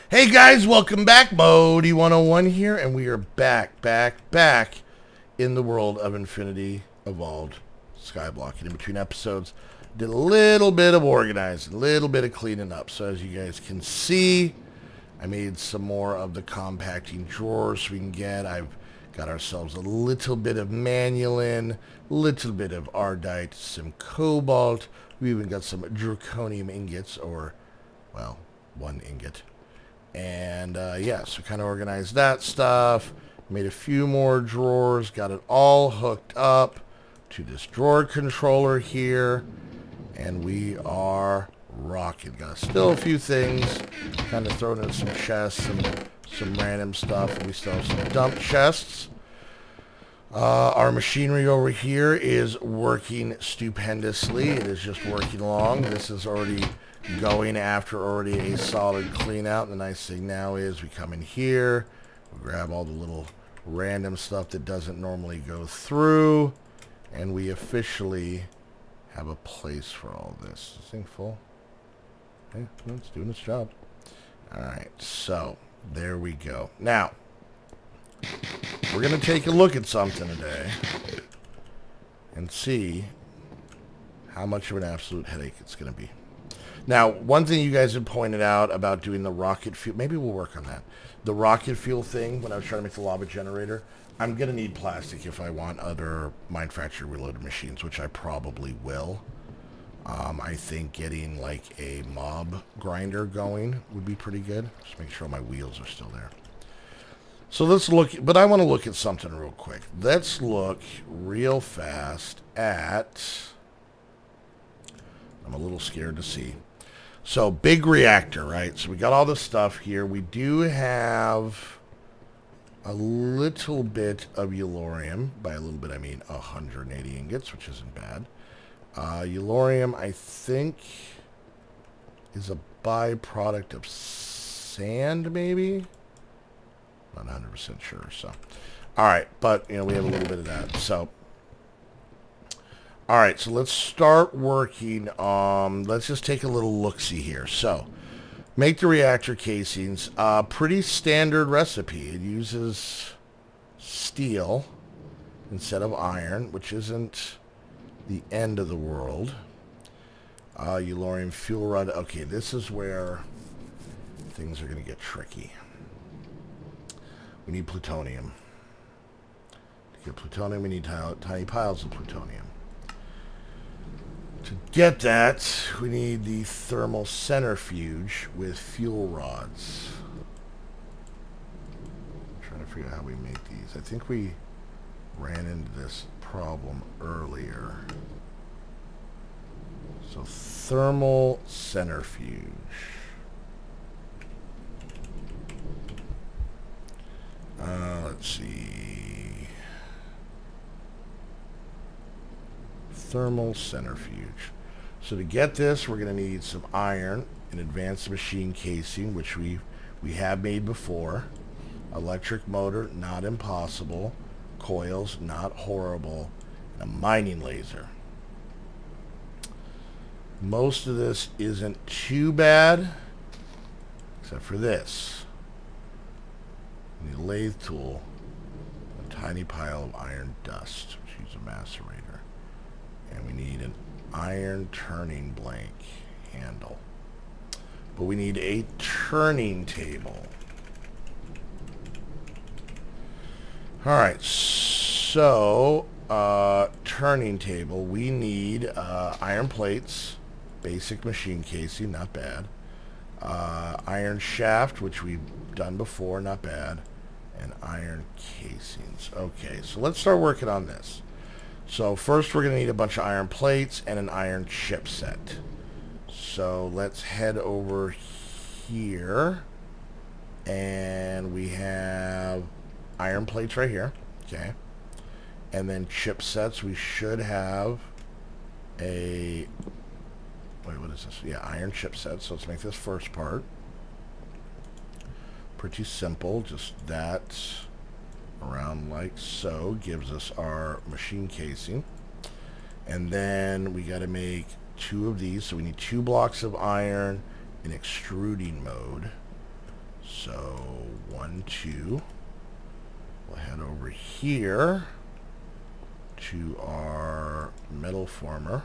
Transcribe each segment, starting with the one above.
Hey guys, welcome back. Bodie 101 here, and we are back in the world of Infinity Evolved Skyblock. And in between episodes, did a little bit of organizing, a little bit of cleaning up. So as you guys can see, I made some more of the compacting drawers we can get. I've got ourselves a little bit of manulin, a little bit of ardite, some cobalt. We even got some draconium ingots, or, well, one ingot. And yeah, so kind of organized that stuff, made a few more drawers, got it all hooked up to this drawer controller here, and we are rocking. Got still a few things, kind of thrown in some chests and some random stuff, and we still have some dump chests. Our machinery over here is working stupendously. It is just working along. This is already going after already a solid clean out. The nice thing now is we come in here, we grab all the little random stuff that doesn't normally go through, and we officially have a place for all this. Is this thing full? Yeah, it's doing its job. Alright, so there we go. Now, we're going to take a look at something today and see how much of an absolute headache it's going to be. Now, one thing you guys had pointed out about doing the rocket fuel, maybe we'll work on that. The rocket fuel thing, when I was trying to make the lava generator, I'm going to need plastic if I want other Minefactory Reloaded machines, which I probably will. I think getting like a mob grinder going would be pretty good. Just make sure my wheels are still there. So let's look, but I want to look at something real quick. Let's look real fast at, I'm a little scared to see. So, big reactor, right? So, we got all this stuff here. We do have a little bit of Yellorium. By a little bit, I mean 180 ingots, which isn't bad. Yellorium, I think, is a byproduct of sand, maybe? Not 100% sure, so. Alright, but, you know, we have a little bit of that, so. Alright, so let's start working on, let's just take a little look-see here. So, make the reactor casings. Pretty standard recipe. It uses steel instead of iron, which isn't the end of the world. Yellorium fuel rod. Okay, this is where things are going to get tricky. We need plutonium. To get plutonium, we need tiny piles of plutonium. To get that, we need the thermal centrifuge with fuel rods. I'm trying to figure out how we make these. I think we ran into this problem earlier. So, thermal centrifuge. Let's see. Thermal centrifuge. So to get this, we're going to need some iron, an advanced machine casing, which we have made before. Electric motor, not impossible. Coils, not horrible. And a mining laser. Most of this isn't too bad, except for this. We need a lathe tool, a tiny pile of iron dust, which uses a macerator. And we need an iron turning blank handle. But we need a turning table. Alright, so turning table, we need iron plates, basic machine casing, not bad. Iron shaft, which we've done before, not bad. And iron casings. Okay, so let's start working on this. So first we're going to need a bunch of iron plates and an iron chipset. So let's head over here. And we have iron plates right here. Okay. And then chipsets, we should have a... Wait, what is this? Yeah, iron chipsets. So let's make this first part. Pretty simple. Just that around like so gives us our machine casing. And then we got to make 2 of these. So we need 2 blocks of iron in extruding mode. So 1, 2. We'll head over here to our metal former.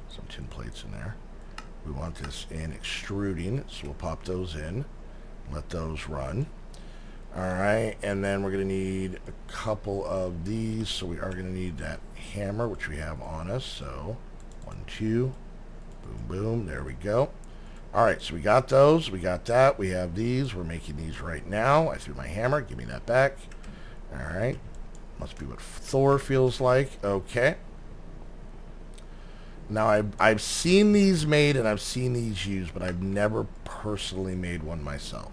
Some tin plates in there. We want this in extruding, so we'll pop those in. Let those run. Alright, and then we're going to need a couple of these, so we are going to need that hammer, which we have on us. So 1, 2, boom, boom, there we go. Alright, so we got those, we got that, we have these, we're making these right now. I threw my hammer, give me that back. Alright, must be what Thor feels like. Okay. Now, I've seen these made and I've seen these used, but I've never personally made one myself.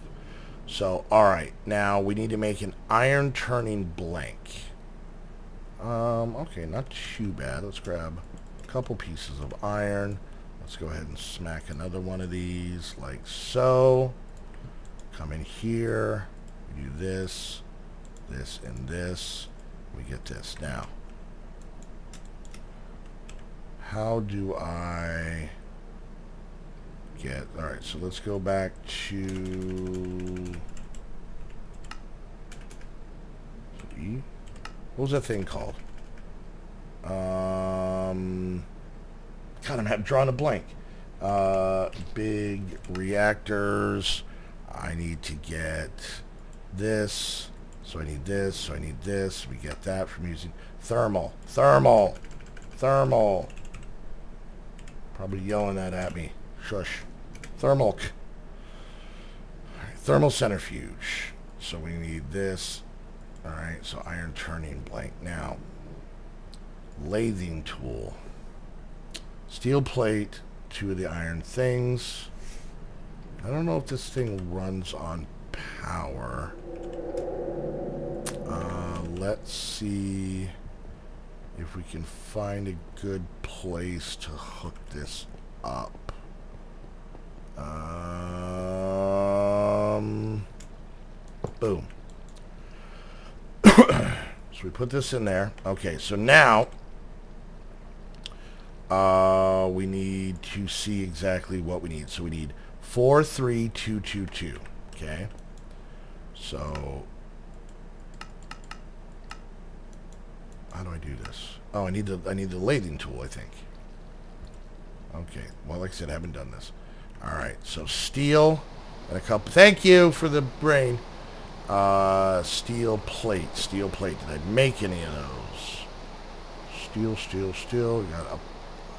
So, alright, now we need to make an iron turning blank. Okay, not too bad. Let's grab a couple pieces of iron. Let's go ahead and smack another one of these like so. Come in here. We do this, this, and this. We get this. Now, how do I get... Alright, so let's go back to... What was that thing called? God, I'm drawing a blank. Big reactors. I need to get this. So I need this. So I need this. We get that from using thermal. Thermal. Thermal. Probably yelling that at me. Shush. Thermal. Right, thermal centrifuge. So we need this. Alright, so iron turning blank. Now, lathing tool. Steel plate, 2 of the iron things. I don't know if this thing runs on power. Let's see if we can find a good place to hook this up. Boom. So we put this in there. Okay, so now we need to see exactly what we need. So we need 4, 3, 2, 2, 2. Okay. So how do I do this? Oh, I need the lathing tool, I think. Okay. Well, like I said, I haven't done this. All right. So steel and a couple. Thank you for the brain. Steel plate. Steel plate. Did I make any of those? Steel, steel, steel. We got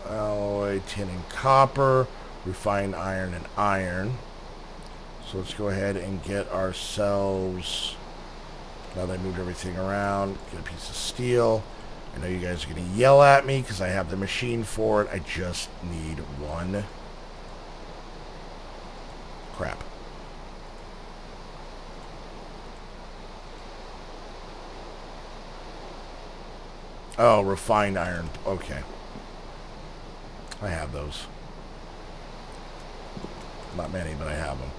alloy, tin, and copper. Refined iron and iron. So let's go ahead and get ourselves. Now that I moved everything around, get a piece of steel. I know you guys are going to yell at me because I have the machine for it. I just need one. Crap. Oh, refined iron. Okay. I have those. Not many, but I have them.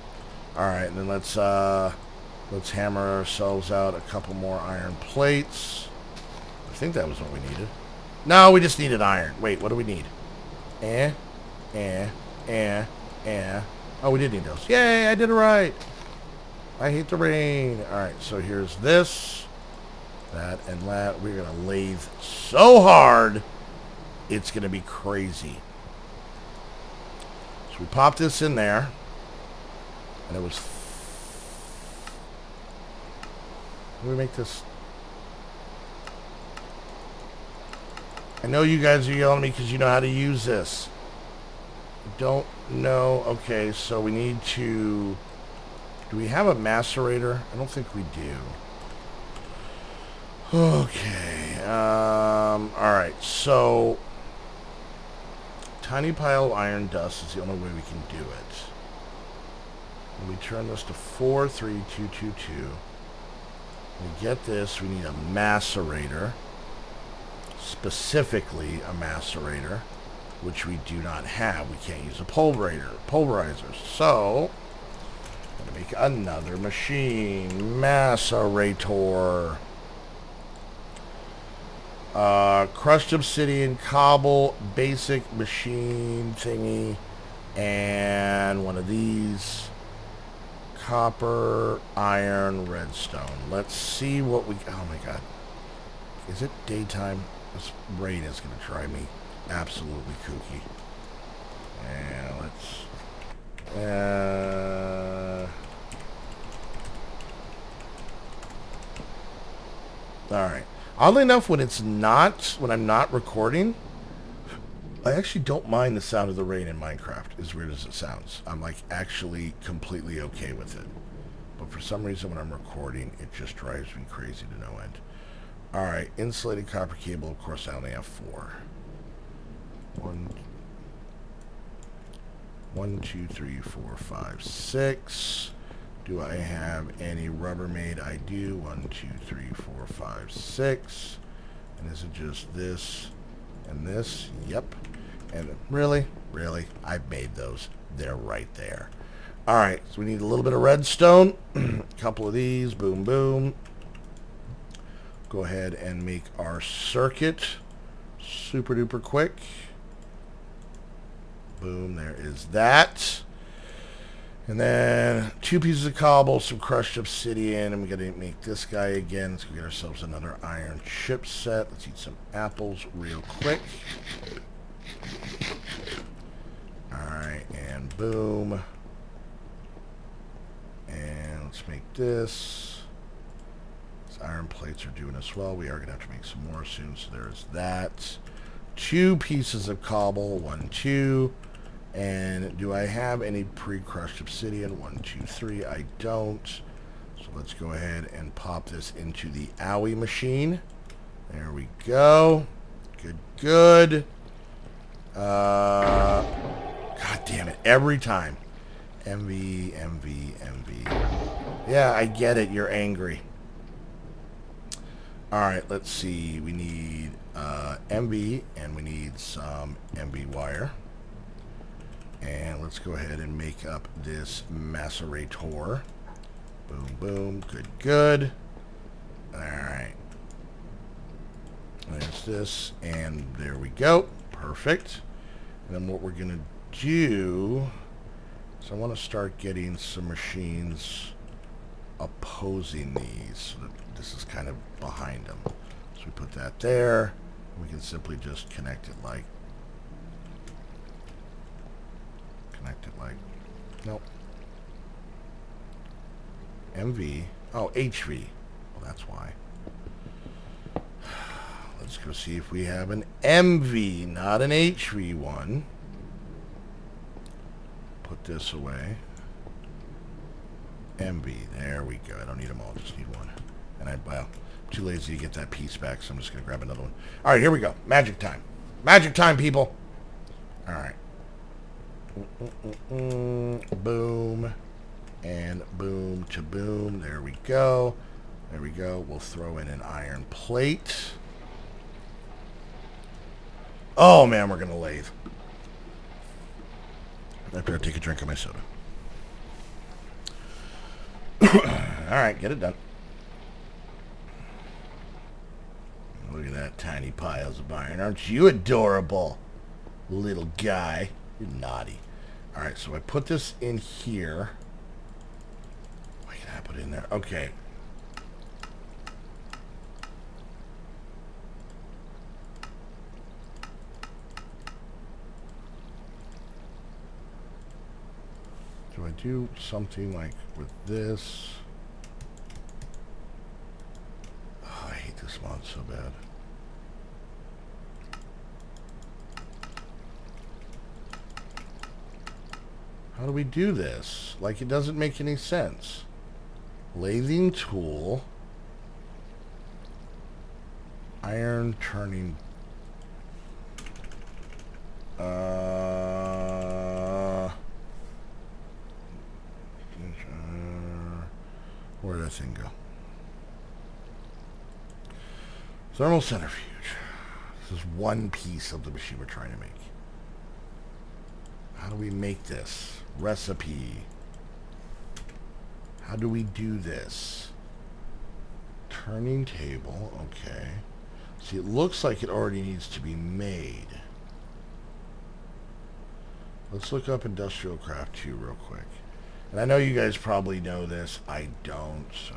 Alright, and then let's hammer ourselves out a couple more iron plates. I think that was what we needed. No, we just needed iron. Wait, what do we need? Oh, we did need those. Yay, I did it right. I hate the rain. Alright, so here's this. That and that. We're going to lathe so hard, it's going to be crazy. So we pop this in there. And it was... How do we make this? I know you guys are yelling at me because you know how to use this. Don't know. Okay, so we need to... Do we have a macerator? I don't think we do. Okay. Alright, so... Tiny pile of iron dust is the only way we can do it. And we turn this to 4, 3, 2, 2, 2. We get this, we need a macerator. Specifically a macerator, which we do not have. We can't use a pulverizer. So, I'm going to make another machine. Macerator. Crushed obsidian, cobble, basic machine thingy, and one of these. copper, iron, redstone. Let's see what we... Oh my god. Is it daytime? This rain is going to drive me absolutely kooky. And let's... Alright. Oddly enough, when I'm not recording, I actually don't mind the sound of the rain in Minecraft, as weird as it sounds. I'm like actually completely okay with it. But for some reason when I'm recording, it just drives me crazy to no end. Alright, insulated copper cable, of course I only have 4. 1, 2, 3, 4, 5, 6. Do I have any Rubbermaid? I do. 1, 2, 3, 4, 5, 6. And is it just this and this? Yep. And really? Really? I've made those. They're right there. Alright, so we need a little bit of redstone. A couple of these. Boom, boom. Go ahead and make our circuit super duper quick. Boom, there is that. And then 2 pieces of cobble, some crushed obsidian, and we got to make this guy again. So we get ourselves another iron chip set. Let's eat some apples real quick. Alright, and boom. And let's make this. These iron plates are doing us well. We are going to have to make some more soon, so there's that. 2 pieces of cobble, 1, 2. And do I have any pre-crushed obsidian? 1, 2, 3. I don't. So let's go ahead and pop this into the owie machine. There we go. Good, good. God damn it. Every time. MV, MV, MV. Yeah, I get it. You're angry. Alright, let's see. We need MV, and we need some MV wire. And let's go ahead and make up this macerator. Boom, boom. Good, good. Alright. There's this, and there we go. Perfect. And then what we're going to do is I want to start getting some machines opposing these. So that this is kind of behind them. So we put that there. We can simply just connect it like... Nope. MV. Oh, HV. Well, that's why. Let's go see if we have an MV, not an HV one. Put this away. MV. There we go. I don't need them all. Just need one. And well, I'm too lazy to get that piece back, so I'm just going to grab another one. All right, here we go. Magic time. Magic time, people. All right. Boom. And boom to boom. There we go. There we go. We'll throw in an iron plate. Oh, man, we're going to lathe. I better take a drink of my soda. Alright, get it done. Look at that tiny piles of iron. Aren't you adorable, little guy? You're naughty. Alright, so I put this in here. Why can I put it in there? Okay. Do I do something like with this? Oh, I hate this mod so bad. How do we do this? Like, it doesn't make any sense. Lathing tool. Iron turning. Where did that thing go? Thermal centrifuge. This is one piece of the machine we're trying to make. How do we make this? Recipe. How do we do this? Turning table. Okay. See, it looks like it already needs to be made. Let's look up Industrial Craft 2 real quick. And I know you guys probably know this. I don't, so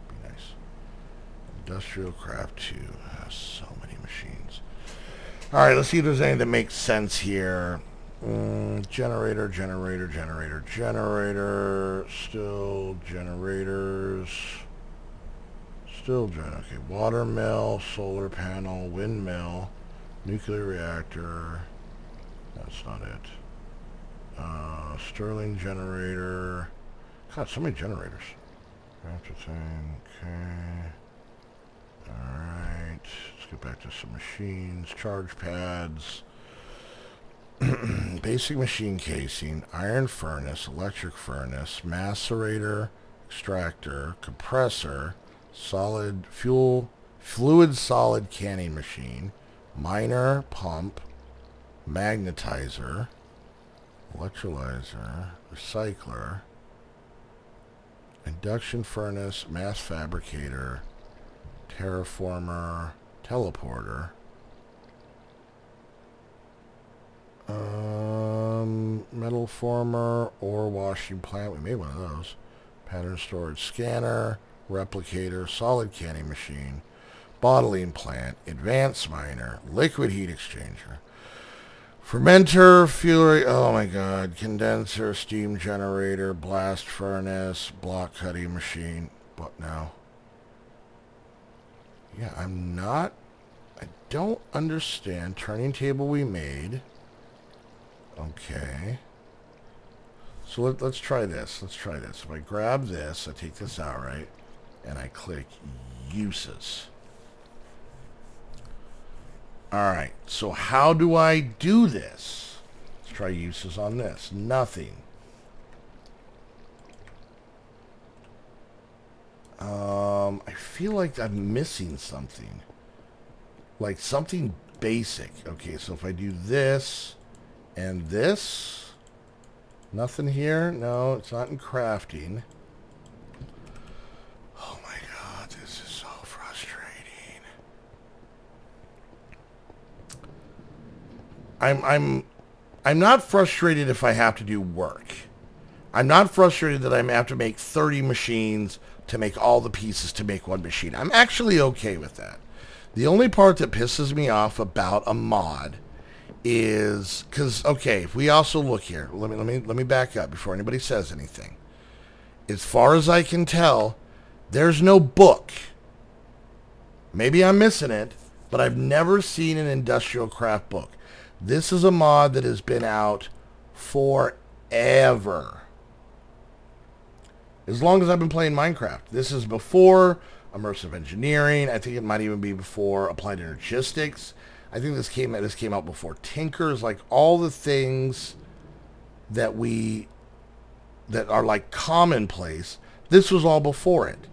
be nice. Industrial Craft 2 has so many machines. All right, let's see if there's anything that makes sense here. Generator. Still generators. Okay, water mill, solar panel, windmill, nuclear reactor. That's not it. Stirling generator. God, so many generators. Reactor tank. Okay. Alright. Let's get back to some machines. Charge pads. Basic machine casing. Iron furnace. Electric furnace. Macerator. Extractor. Compressor. Solid fuel. Fluid solid canning machine. Miner. Pump. Magnetizer. Electrolyzer. Recycler. Induction furnace. Mass fabricator. Terraformer. Teleporter. Metal former. Ore washing plant. We made one of those. Pattern storage scanner. Replicator. Solid canning machine. Bottling plant. Advanced miner. Liquid heat exchanger. Fermenter. Fuel. Oh my god. Condenser. Steam generator. Blast furnace. Block cutting machine. What now? Yeah, I don't understand. Turning table we made. Okay. So let's try this. If I grab this, I take this out, right? And I click uses. Alright, so how do I do this? Let's try uses on this. Nothing. I feel like I'm missing something. Like something basic. Okay, so if I do this and this, nothing here. No, it's not in crafting. Oh my god, this is so frustrating. I'm not frustrated if I have to do work. I'm not frustrated that I have to make 30 machines to make all the pieces to make one machine. I'm actually okay with that. The only part that pisses me off about a mod is because, okay, if we also look here, let me back up before anybody says anything. As far as I can tell, there's no book. Maybe I'm missing it, but I've never seen an industrial craft book. This is a mod that has been out forever. As long as I've been playing Minecraft. This is before immersive engineering. I think it might even be before applied energistics. I think this came out before Tinkers. Like all the things that are like commonplace. This was all before it.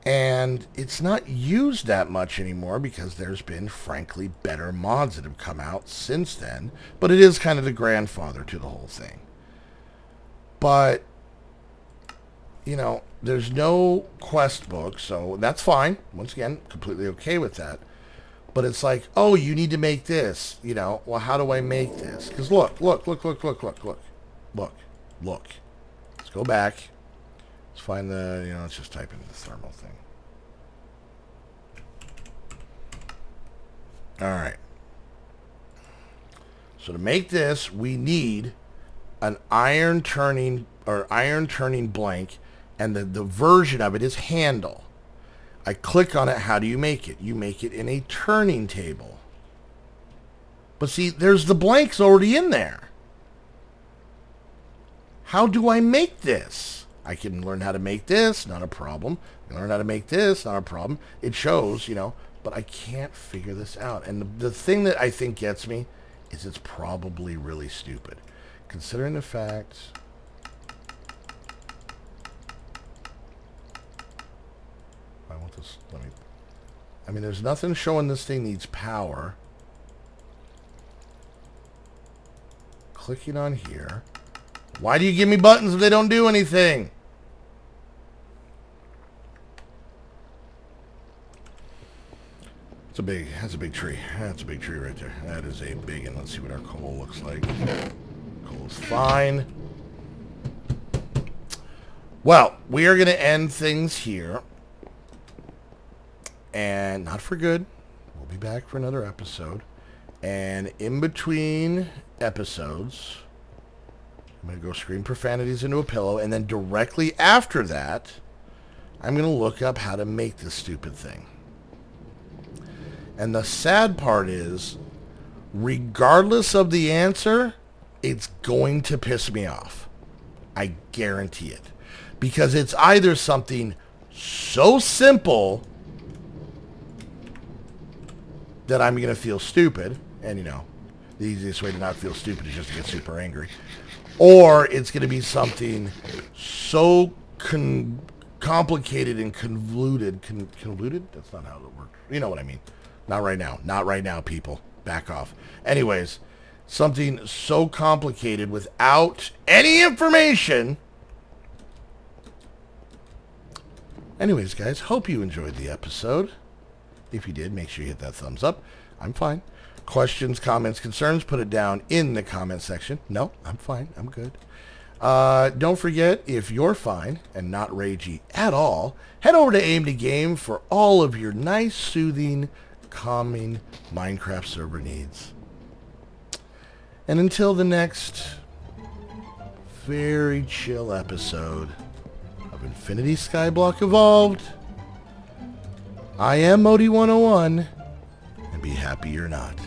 And it's not used that much anymore because there's been, frankly, better mods that have come out since then. But it is kind of the grandfather to the whole thing. But you know, there's no quest book, so that's fine. Once again, completely okay with that. But it's like, oh, you need to make this. You know, well, how do I make this? Because look. Let's go back. Let's find the, you know, let's just type in the thermal thing. All right. So to make this, we need an iron turning blank. And the version of it is handle. I click on it. How do you make it? You make it in a turning table. But see, there's the blanks already in there. How do I make this? I can learn how to make this, not a problem. I can learn how to make this, not a problem. It shows, you know, but I can't figure this out. And the thing that I think gets me is it's probably really stupid. Considering the fact... I mean, there's nothing showing this thing needs power. Clicking on here. Why do you give me buttons if they don't do anything? That's a big tree. That's a big tree right there. That is a big, and let's see what our coal looks like. Coal's fine. Well, we are going to end things here. And not for good. We'll be back for another episode. And in between episodes, I'm going to go scream profanities into a pillow. And then directly after that, I'm going to look up how to make this stupid thing. And the sad part is, regardless of the answer, it's going to piss me off. I guarantee it. Because it's either something so simple that I'm going to feel stupid. And, you know, the easiest way to not feel stupid is just to get super angry. Or it's going to be something so complicated and convoluted. Convoluted? That's not how it works. You know what I mean. Not right now. Not right now, people. Back off. Anyways, something so complicated without any information. Anyways, guys, hope you enjoyed the episode. If you did, make sure you hit that thumbs up. I'm fine. Questions, comments, concerns, put it down in the comment section. No, I'm fine. I'm good. Don't forget, if you're fine and not ragey at all, head over to Aim to Game for all of your nice, soothing, calming Minecraft server needs. And until the next very chill episode of Infinity Skyblock Evolved, I am Modi101, and be happy you're not.